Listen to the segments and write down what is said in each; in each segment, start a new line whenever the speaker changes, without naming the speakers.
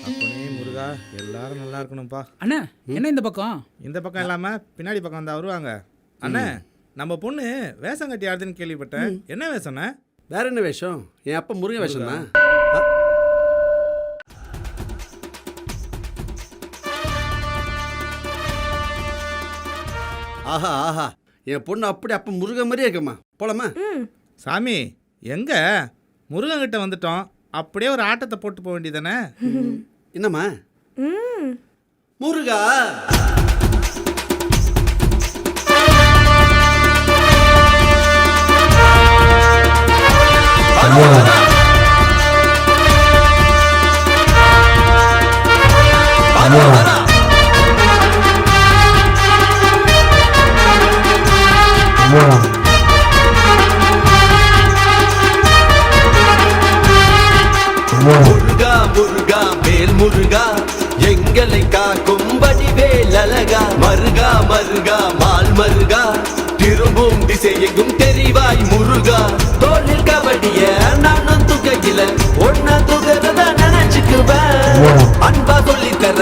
அப்பனே முருகா, எல்லாரும் நல்லா இருக்கணும்ப்பா.
அண்ணா என்ன இந்த பக்கம்?
இந்த பக்கம் இல்லாம பின்னாடி பக்கம் வந்தா வருவாங்க. அண்ணே, நம்ம பொண்ணு வேஷம் கட்டி ஆடுதுன்னு கேள்விப்பட்டேன். என்ன வேஷம்ண்ணே?
வேற என்ன வேஷம்? என் அப்பா முருகன் வேஷம் தான். ஆஹா ஆஹா, என் பொண்ணு அப்படி அப்ப முருகன் மாதிரியே இருக்கம்மா. போலாமா?
சாமி, எங்க முருகன் கிட்ட வந்துட்டோம், அப்படியே ஒரு ஆட்டத்தை போட்டு போக வேண்டியதானே?
என்னம்மா? முருகா முருகா முருகா வேல் முருகா எங்களை காக்கும்படி வேல் அழகா மருகா மருகா மால் மருகா திரும்பும் திசையெங்கும் தெரிவாய் முருகா தோளில் கபடிய நானும் துகையில ஒன்ன துகிறத நினைச்சுக்குவேன் அன்பா சொல்லி தர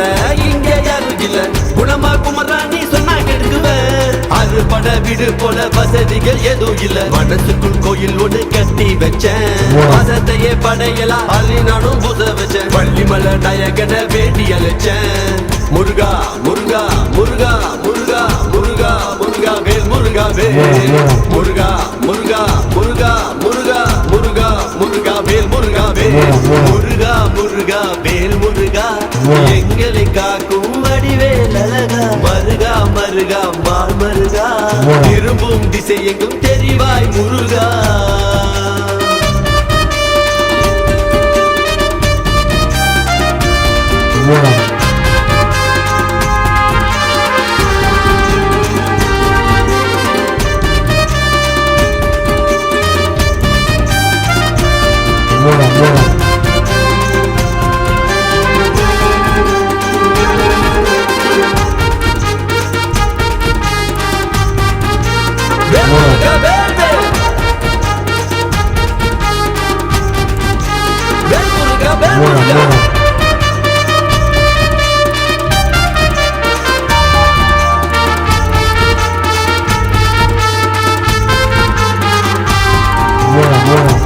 இங்க யாரும் இல்ல குணமா குமரா நீ சொன்னா கெடுக்குவேன் அறுபட விடு போல வசதிகள் எதுவும் இல்ல மனசுக்குள் கோயில் ஒன்று கட்டி வச்சேன் வசத்தையே படையலாம் அள்ளி நானும் புத வச்சேன் வள்ளிமலை நாயகனை வேண்டி அழைச்சேன் முருகா முருகா முருகா முருகா முருகா முருகா வேல் முருகா வேல் முருகா முருகா முருகா முருகா முருகா முருகா வேல் முருகா வேல் முருகா முருகா வேல் முருகா எங்களை காக்கும் வடிவேல் அழகா மருகா மருகா மால் மருகா திரும்பும் திசை எங்கும் தெரிவாய் முருகா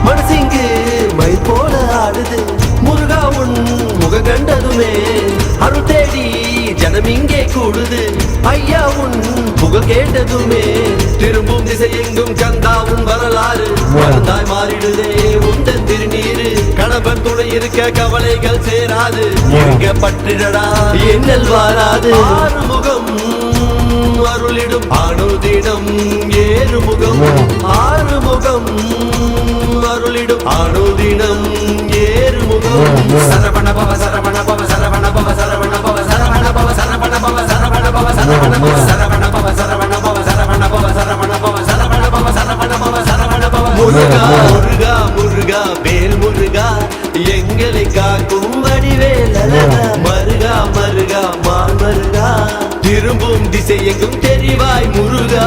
மனசிங்கு மை போல ஆடுது முருகா உன் முக கண்டதுமே அருள் தேடி ஜனம் இங்கே கூடுது ஐயா உன் புக கேட்டதுமே திரும்பும் திசை எங்கும் கந்தாவும் வரலாறு மருந்தாய் மாறிடுதே உந்தன் திருநீரு கணவன் துணை இருக்க கவலைகள் சேராது இருக்க பற்றிடடா என்னல் வாராது ஆறுமுகம் அருளிடும் அனுதினம் ஏறுமுகம் ஆறுமுகம் அருளிடும் அனுதினம் ஏறுமுகம் சரவண பவ சரவண பவ சரவண பவ சரவண பவ சரவண பவ சரவண பவ சரவண பவ சரவண பவ சரவண பவ சரவண பவ சரவண பவ சரவண பவ சரவண பவ சரவண பவ சரவண பவ முருகா முருகா முருகா வேல் முருகா எங்களை காக்கும் வடிவேல் அழகா மருகா மருகா மால் மருகா திரும்பும் திசை எங்கும் தெரிவாய் முருகா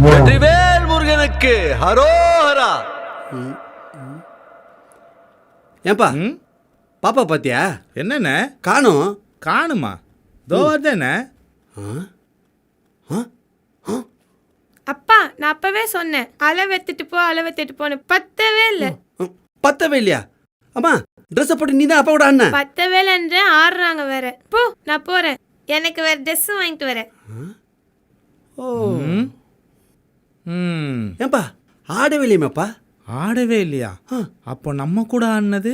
வெற்றிவேல் முருகனுக்கு ஹரோஹரா. ஏன்பா பாப்பா பாத்தியா?
என்னண்ணே
காணும்.
காணுமா? தோ வருதேண்ணே.
அப்பா நான் அப்பவே சொன்னேன் அளவு எடுத்துட்டு போன்னு பத்தவே இல்ல.
பத்தவே இல்லையா? அம்மா ட்ரெஸ் போட்டு நீ தான் அப்பாவோட அண்ணன்.
பத்தவே இல்லைன்ற ஆடுறாங்க வேற. போ நான் போறேன், எனக்கு வேற ட்ரெஸ் வாங்கிட்டு வரேன்.
ஏன்பா ஆடவே இல்லையாப்பா?
ஆடவே இல்லையா? அப்போ நம்ம கூட ஆடினது